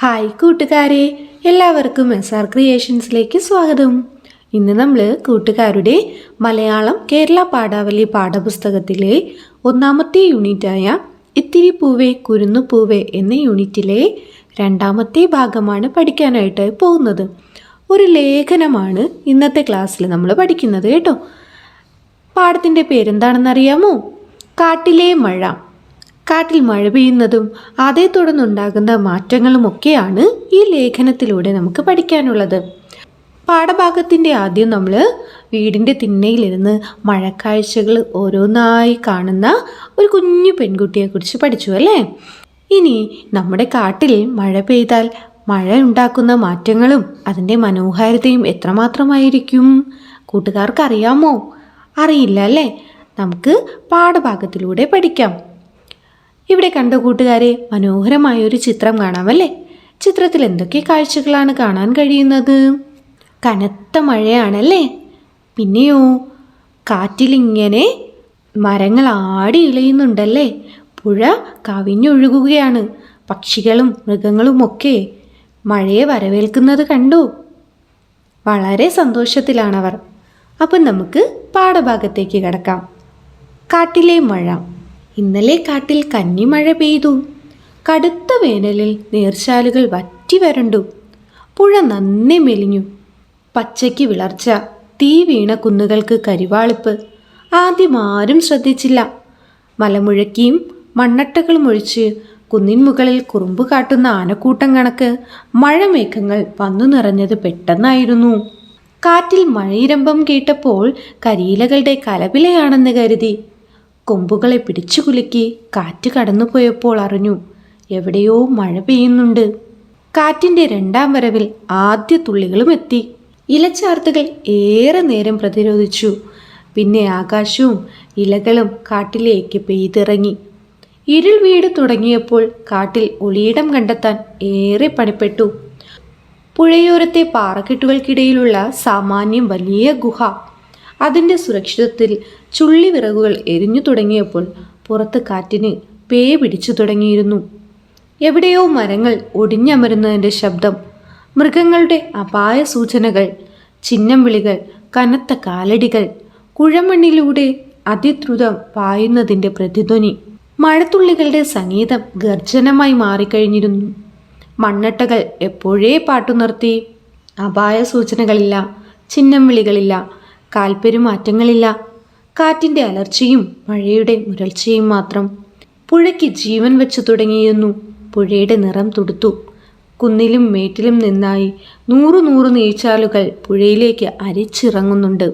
Hi കൂട്ടുകാരെ, എല്ലാവർക്കും SR ക്രിയേഷൻസിലേക്ക് സ്വാഗതം. ഇന്ന് നമ്മൾ കൂട്ടുകാരുടെ മലയാളം കേരള പാഠാവലി പാഠപുസ്തകത്തിലെ ഒന്നാമത്തെ യൂണിറ്റായ ഇത്തിരി പൂവേ കുരുന്നു പൂവേ എന്ന യൂണിറ്റിലെ രണ്ടാമത്തെ ഭാഗമാണ് പഠിക്കാനായിട്ട് പോകുന്നത്. ഒരു ലേഖനമാണ് ഇന്നത്തെ ക്ലാസ്സിൽ നമ്മൾ പഠിക്കുന്നത് കേട്ടോ. പാഠത്തിൻ്റെ പേരെന്താണെന്നറിയാമോ? കാട്ടിലെ മഴ. കാട്ടിൽ മഴ പെയ്യുന്നതും അതേ തുടർന്നുണ്ടാകുന്ന മാറ്റങ്ങളുമൊക്കെയാണ് ഈ ലേഖനത്തിലൂടെ നമുക്ക് പഠിക്കാനുള്ളത്. പാഠഭാഗത്തിൻ്റെ ആദ്യം നമ്മൾ വീടിൻ്റെ തിണ്ണയിലിരുന്ന് മഴക്കാഴ്ചകൾ ഓരോന്നായി കാണുന്ന ഒരു കുഞ്ഞു പെൺകുട്ടിയെക്കുറിച്ച് പഠിച്ചു അല്ലേ? ഇനി നമ്മുടെ കാട്ടിൽ മഴ പെയ്താൽ മഴ ഉണ്ടാക്കുന്ന മാറ്റങ്ങളും അതിൻ്റെ മനോഹാരിതയും എത്രമാത്രമായിരിക്കും? കൂട്ടുകാർക്ക് അറിയാമോ? അറിയില്ല അല്ലേ? നമുക്ക് പാഠഭാഗത്തിലൂടെ പഠിക്കാം. ഇവിടെ കണ്ട കൂട്ടുകാരെ, മനോഹരമായൊരു ചിത്രം കാണാമല്ലേ? ചിത്രത്തിൽ എന്തൊക്കെ കാഴ്ചകളാണ് കാണാൻ കഴിയുന്നത്? കനത്ത മഴയാണല്ലേ? പിന്നെയോ കാറ്റിലിങ്ങനെ മരങ്ങൾ ആടി ഇളയുന്നുണ്ടല്ലേ? പുഴ കവിഞ്ഞൊഴുകുകയാണ്. പക്ഷികളും മൃഗങ്ങളുമൊക്കെ മഴയെ വരവേൽക്കുന്നത് കണ്ടു. വളരെ സന്തോഷത്തിലാണവർ. അപ്പം നമുക്ക് പാഠഭാഗത്തേക്ക് കടക്കാം. കാട്ടിലെ മഴ. ഇന്നലെ കാട്ടിൽ കന്നിമഴ പെയ്തു. കടുത്ത വേനലിൽ നീർച്ചാലുകൾ വറ്റി വരണ്ടു. പുഴ നന്നെ മെലിഞ്ഞു. പച്ചയ്ക്ക് വിളർച്ച, തീ വീണ കുന്നുകൾക്ക് കരിവാളിപ്പ്. ആദ്യം ആരും ശ്രദ്ധിച്ചില്ല. മലമുഴക്കിയും മണ്ണട്ടകളും ഒഴിച്ച് കുന്നിൻ മുകളിൽ കുറുമ്പ് കാട്ടുന്ന ആനക്കൂട്ടം കണക്ക് മഴമേഘങ്ങൾ വന്നു നിറഞ്ഞത് പെട്ടെന്നായിരുന്നു. കാറ്റിൽ മഴയിരമ്പം കേട്ടപ്പോൾ കരിയിലകളുടെ കലപിലയാണെന്ന് കരുതി. കൊമ്പുകളെ പിടിച്ചു കുലുക്കി കാറ്റ് കടന്നുപോയപ്പോൾ അറിഞ്ഞു, എവിടെയോ മഴ പെയ്യുന്നുണ്ട്. കാറ്റിൻ്റെ രണ്ടാം വരവിൽ ആദ്യ തുള്ളികളും എത്തി. ഇലച്ചാർത്തുകൾ ഏറെ നേരം പ്രതിരോധിച്ചു. പിന്നെ ആകാശവും ഇലകളും കാട്ടിലേക്ക് പെയ്തിറങ്ങി. ഇരുൾ വീട് തുടങ്ങിയപ്പോൾ കാട്ടിൽ ഒളിയിടം കണ്ടെത്താൻ ഏറെ പണിപ്പെട്ടു. പുഴയോരത്തെ പാറക്കെട്ടുകൾക്കിടയിലുള്ള സാമാന്യം വലിയ ഗുഹ, അതിൻ്റെ സുരക്ഷിതത്തിൽ ചുള്ളി വിറകുകൾ എരിഞ്ഞു തുടങ്ങിയപ്പോൾ പുറത്ത് കാറ്റിന് പേ പിടിച്ചു തുടങ്ങിയിരുന്നു. എവിടെയോ മരങ്ങൾ ഒടിഞ്ഞമരുന്നതിൻ്റെ ശബ്ദം, മൃഗങ്ങളുടെ അപായ സൂചനകൾ, ചിഹ്നം വിളികൾ, കനത്ത കാലടികൾ, കുഴമണ്ണിലൂടെ അതിദ്രുതം പായുന്നതിൻ്റെ പ്രതിധ്വനി. മഴത്തുള്ളികളുടെ സംഗീതം ഗർജനമായി മാറിക്കഴിഞ്ഞിരുന്നു. മണ്ണട്ടകൾ എപ്പോഴേ പാട്ടുനിർത്തി. അപായ സൂചനകളില്ല, ചിഹ്നം വിളികളില്ല, കാൽപ്പെരുമാറ്റങ്ങളില്ല. കാറ്റിൻ്റെ അലർച്ചയും മഴയുടെ മുരൾച്ചയും മാത്രം. പുഴയ്ക്ക് ജീവൻ വെച്ചു തുടങ്ങിയിരുന്നു. പുഴയുടെ നിറം തുടുത്തു. കുന്നിലും മേട്ടിലും നിന്നായി നൂറു നീർച്ചാലുകൾ പുഴയിലേക്ക് അരിച്ചിറങ്ങുന്നുണ്ട്.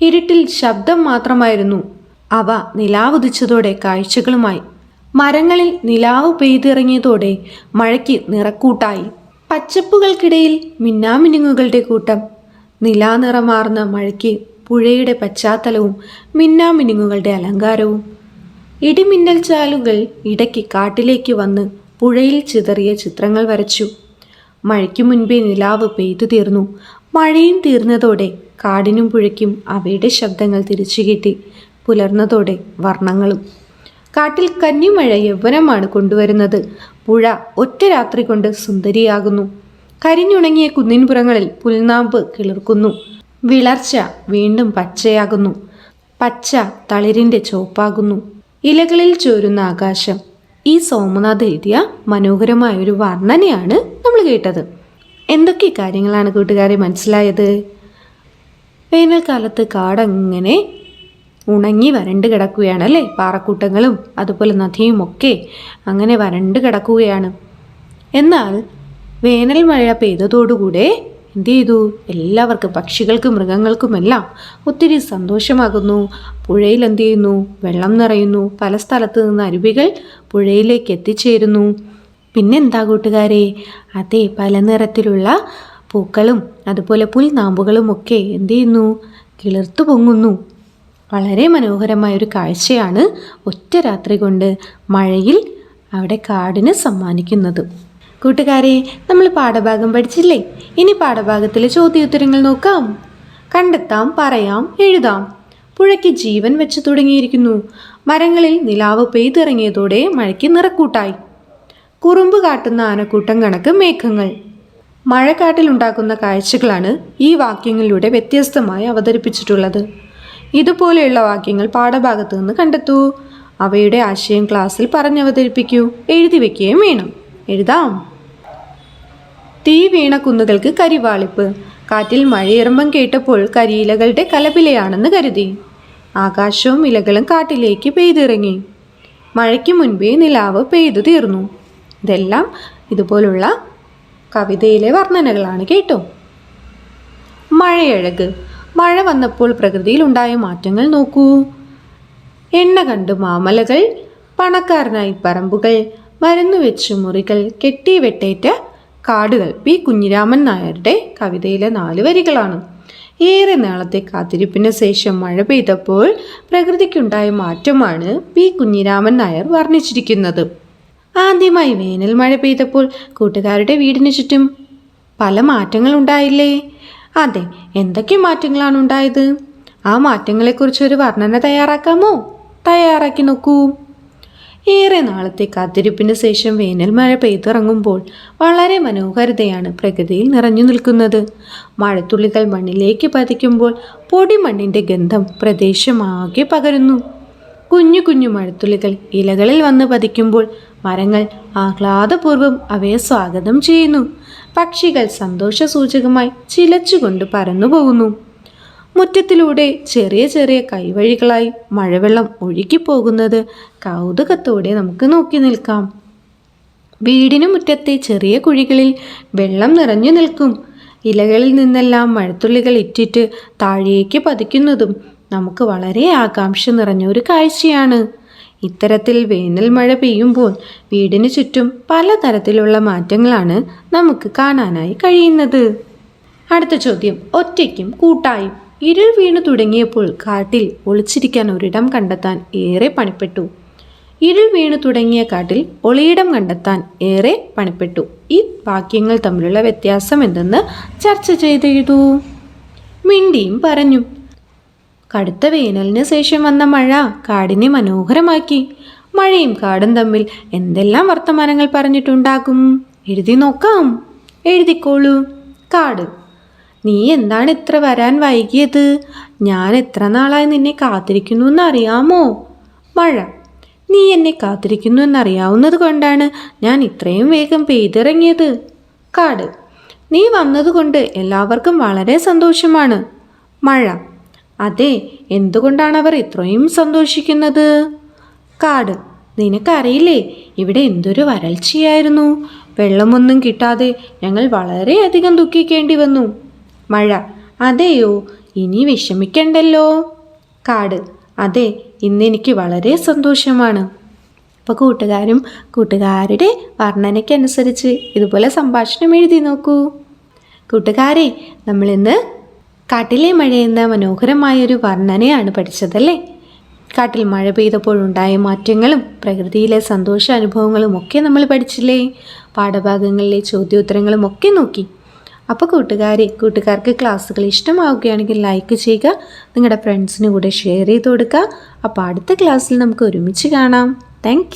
ഇരുട്ടിൽ ശബ്ദം മാത്രമായിരുന്നു. അവ നിലാവുദിച്ചതോടെ കാഴ്ചകളുമായി. മരങ്ങളിൽ നിലാവ് പെയ്തിറങ്ങിയതോടെ മഴയ്ക്ക് നിറക്കൂട്ടായി. പച്ചപ്പുകൾക്കിടയിൽ മിന്നാമിനുങ്ങുകളുടെ കൂട്ടം. നിലാനിറമാർന്ന മഴയ്ക്ക് പുഴയുടെ പശ്ചാത്തലവും മിന്നാമിനുങ്ങുകളുടെ അലങ്കാരവും. ഇടിമിന്നൽ ചാലുകൾ ഇടയ്ക്ക് കാട്ടിലേക്ക് വന്ന് പുഴയിൽ ചിതറിയ ചിത്രങ്ങൾ വരച്ചു. മഴയ്ക്ക് മുൻപേ നിലാവ് പെയ്തു തീർന്നു. മഴയും തീർന്നതോടെ കാടിനും പുഴയ്ക്കും അവയുടെ ശബ്ദങ്ങൾ തിരിച്ചു കിട്ടി. പുലർന്നതോടെ വർണ്ണങ്ങളും. കാട്ടിൽ കന്നിമഴ യൗവനമാണ് കൊണ്ടുവരുന്നത്. പുഴ ഒറ്റ രാത്രി കൊണ്ട് സുന്ദരിയാകുന്നു. കരിഞ്ഞുണങ്ങിയ കുന്നിൻപുറങ്ങളിൽ പുൽനാമ്പ് കിളിർക്കുന്നു. വിളർച്ച വീണ്ടും പച്ചയാകുന്നു. പച്ച തളിരിൻ്റെ ചോപ്പാകുന്നു. ഇലകളിൽ ചോരുന്ന ആകാശം. ഈ സോമനാഥ് എഴുതിയ മനോഹരമായൊരു വർണ്ണനയാണ് നമ്മൾ കേട്ടത്. എന്തൊക്കെ കാര്യങ്ങളാണ് കൂട്ടുകാരെ മനസ്സിലായത്? വേനൽക്കാലത്ത് കാടങ്ങനെ ഉണങ്ങി വരണ്ട് കിടക്കുകയാണ് അല്ലേ? പാറക്കൂട്ടങ്ങളും അതുപോലെ നദിയും ഒക്കെ അങ്ങനെ വരണ്ട് കിടക്കുകയാണ്. എന്നാൽ വേനൽ മഴ പെയ്തതോടുകൂടെ എന്ത് ചെയ്തു? എല്ലാവർക്കും, പക്ഷികൾക്കും മൃഗങ്ങൾക്കുമെല്ലാം ഒത്തിരി സന്തോഷമാകുന്നു. പുഴയിൽ എന്ത് ചെയ്യുന്നു? വെള്ളം നിറയുന്നു. പല സ്ഥലത്ത് നിന്ന് അരുവികൾ പുഴയിലേക്ക് എത്തിച്ചേരുന്നു. പിന്നെന്താ കൂട്ടുകാരെ? അതെ, പല നിറത്തിലുള്ള പൂക്കളും അതുപോലെ പുൽനാമ്പുകളും ഒക്കെ എന്ത് ചെയ്യുന്നു? കിളിർത്തു പൊങ്ങുന്നു. വളരെ മനോഹരമായൊരു കാഴ്ചയാണ് ഒറ്റ രാത്രി കൊണ്ട് മഴയിൽ അവിടെ കാടിന് സമ്മാനിക്കുന്നത്. കൂട്ടുകാരെ, നമ്മൾ പാഠഭാഗം പഠിച്ചില്ലേ? ഇനി പാഠഭാഗത്തിലെ ചോദ്യോത്തരങ്ങൾ നോക്കാം. കണ്ടെത്താം, പറയാം, എഴുതാം. പുഴയ്ക്ക് ജീവൻ വെച്ച് തുടങ്ങിയിരിക്കുന്നു. മരങ്ങളിൽ നിലാവ് പെയ്തിറങ്ങിയതോടെ മഴയ്ക്ക് നിറക്കൂട്ടായി. കുറുമ്പ് കാട്ടുന്ന ആനക്കൂട്ടം കണക്ക് മേഘങ്ങൾ. മഴക്കാട്ടിലുണ്ടാക്കുന്ന കാഴ്ചകളാണ് ഈ വാക്യങ്ങളിലൂടെ വ്യത്യസ്തമായി അവതരിപ്പിച്ചിട്ടുള്ളത്. ഇതുപോലെയുള്ള വാക്യങ്ങൾ പാഠഭാഗത്ത് നിന്ന് കണ്ടെത്തൂ. അവയുടെ ആശയം ക്ലാസ്സിൽ പറഞ്ഞവതരിപ്പിക്കൂ. എഴുതി വെക്കുകയും വേണം. എഴുതാം. തീ വീണ കുന്നുകൾക്ക് കരിവാളിപ്പ്. കാറ്റിൽ മഴയിറമ്പം കേട്ടപ്പോൾ കരിയിലകളുടെ കലപിലയാണെന്ന് കരുതി. ആകാശവും ഇലകളും കാട്ടിലേക്ക് പെയ്തിറങ്ങി. മഴയ്ക്ക് മുൻപേ നിലാവ് പെയ്തു തീർന്നു. ഇതെല്ലാം ഇതുപോലുള്ള കവിതയിലെ വർണ്ണനകളാണ് കേട്ടോ. മഴയഴക്. മഴ വന്നപ്പോൾ പ്രകൃതിയിൽ ഉണ്ടായ മാറ്റങ്ങൾ നോക്കൂ. എണ്ണ കണ്ടു മാമലകൾ, പണക്കാരനായി പറമ്പുകൾ, മരുന്നു വെച്ചു മുറികൾ, കെട്ടി വെട്ടേറ്റ കാടുകൾ. പി കുഞ്ഞിരാമൻ നായരുടെ കവിതയിലെ 4 വരികളാണ്. ഏറെ നാളത്തെ കാത്തിരിപ്പിന് ശേഷം മഴ പെയ്തപ്പോൾ പ്രകൃതിക്കുണ്ടായ മാറ്റമാണ് പി കുഞ്ഞിരാമൻ നായർ വർണ്ണിച്ചിരിക്കുന്നത്. ആദ്യമായി വേനൽ മഴ പെയ്തപ്പോൾ കൂട്ടുകാരുടെ വീടിന് ചുറ്റും പല മാറ്റങ്ങൾ ഉണ്ടായില്ലേ? അതെ, എന്തൊക്കെ മാറ്റങ്ങളാണ് ഉണ്ടായത്? ആ മാറ്റങ്ങളെക്കുറിച്ചൊരു വർണ്ണന തയ്യാറാക്കാമോ? തയ്യാറാക്കി നോക്കൂ. ഏറെ നാളത്തെ കാത്തിരിപ്പിന് ശേഷം വേനൽ മഴ പെയ്തിറങ്ങുമ്പോൾ വളരെ മനോഹരതയാണ് പ്രകൃതിയിൽ നിറഞ്ഞു നിൽക്കുന്നത്. മഴത്തുള്ളികൾ മണ്ണിലേക്ക് പതിക്കുമ്പോൾ പൊടിമണ്ണിൻ്റെ ഗന്ധം പ്രദേശമാകെ പകരുന്നു. കുഞ്ഞു കുഞ്ഞു മഴത്തുള്ളികൾ ഇലകളിൽ വന്ന് പതിക്കുമ്പോൾ മരങ്ങൾ ആഹ്ലാദപൂർവ്വം അവയെ സ്വാഗതം ചെയ്യുന്നു. പക്ഷികൾ സന്തോഷസൂചകമായി ചിലച്ചുകൊണ്ട് പറന്നു പോകുന്നു. മുറ്റത്തിലൂടെ ചെറിയ ചെറിയ കൈവഴികളായി മഴവെള്ളം ഒഴുകിപ്പോകുന്നത് കൗതുകത്തോടെ നമുക്ക് നോക്കി നിൽക്കാം. വീടിനു മുറ്റത്തെ ചെറിയ കുഴികളിൽ വെള്ളം നിറഞ്ഞു നിൽക്കും. ഇലകളിൽ നിന്നെല്ലാം മഴത്തുള്ളികൾ ഇറ്റിറ്റ് താഴേക്ക് പതിക്കുന്നതും നമുക്ക് വളരെ ആകാംക്ഷ നിറഞ്ഞ ഒരു കാഴ്ചയാണ്. ഇത്തരത്തിൽ വേനൽ മഴ പെയ്യുമ്പോൾ വീടിന് ചുറ്റും പലതരത്തിലുള്ള മാറ്റങ്ങളാണ് നമുക്ക് കാണാനായി കഴിയുന്നത്. അടുത്ത ചോദ്യം. ഒറ്റയ്ക്കും കൂട്ടായും. ഇരുൾ വീണു തുടങ്ങിയപ്പോൾ കാട്ടിൽ ഒളിച്ചിരിക്കാൻ ഒരിടം കണ്ടെത്താൻ ഏറെ പണിപ്പെട്ടു. ഇരുൾ വീണു തുടങ്ങിയ കാട്ടിൽ ഒളിയിടം കണ്ടെത്താൻ ഏറെ പണിപ്പെട്ടു. ഈ വാക്യങ്ങൾ തമ്മിലുള്ള വ്യത്യാസം എന്തെന്ന് ചർച്ച ചെയ്തെഴുതൂ. മിണ്ടിയും പറഞ്ഞു. കടുത്ത വേനലിന് ശേഷം വന്ന മഴ കാടിനെ മനോഹരമാക്കി. മഴയും കാടും തമ്മിൽ എന്തെല്ലാം വർത്തമാനങ്ങൾ പറഞ്ഞിട്ടുണ്ടാകും? എഴുതി നോക്കാം. എഴുതിക്കോളൂ. കാട്. നീ എന്താണ് ഇത്ര വരാൻ വൈകിയത്? ഞാൻ എത്ര നാളായി നിന്നെ കാത്തിരിക്കുന്നു എന്നറിയാമോ? മഴ. നീ എന്നെ കാത്തിരിക്കുന്നു എന്നറിയാവുന്നത് കൊണ്ടാണ് ഞാൻ ഇത്രയും വേഗം പെയ്തിറങ്ങിയത്. കാട്. നീ വന്നതുകൊണ്ട് എല്ലാവർക്കും വളരെ സന്തോഷമാണ്. മഴ. അതെ, എന്തുകൊണ്ടാണ് അവർ ഇത്രയും സന്തോഷിക്കുന്നത്? കാട്. നിനക്കറിയില്ലേ, ഇവിടെ എന്തൊരു വരൾച്ചയായിരുന്നു. വെള്ളമൊന്നും കിട്ടാതെ ഞങ്ങൾ വളരെയധികം ദുഃഖിക്കേണ്ടി വന്നു. മഴ. അതെയോ, ഇനി വിഷമിക്കണ്ടല്ലോ. കാട്. അതെ, ഇന്നെനിക്ക് വളരെ സന്തോഷമാണ്. അപ്പോൾ കൂട്ടുകാരും കൂട്ടുകാരുടെ വർണ്ണനയ്ക്കനുസരിച്ച് ഇതുപോലെ സംഭാഷണം എഴുതി നോക്കൂ. കൂട്ടുകാരെ, നമ്മളിന്ന് കാട്ടിലെ മഴ എന്ന മനോഹരമായൊരു വർണ്ണനയാണ് പഠിച്ചതല്ലേ. കാട്ടിൽ മഴ പെയ്തപ്പോഴുണ്ടായ മാറ്റങ്ങളും പ്രകൃതിയിലെ സന്തോഷ അനുഭവങ്ങളും ഒക്കെ നമ്മൾ പഠിച്ചില്ലേ. പാഠഭാഗങ്ങളിലെ ചോദ്യോത്തരങ്ങളും ഒക്കെ നോക്കി. അപ്പോൾ കൂട്ടുകാർക്ക് ക്ലാസ്സുകൾ ഇഷ്ടമാവുകയാണെങ്കിൽ ലൈക്ക് ചെയ്യുക, നിങ്ങളുടെ ഫ്രണ്ട്സിന് കൂടെ ഷെയർ ചെയ്ത് കൊടുക്കുക. അപ്പോൾ അടുത്ത ക്ലാസ്സിൽ നമുക്ക് ഒരുമിച്ച് കാണാം. താങ്ക്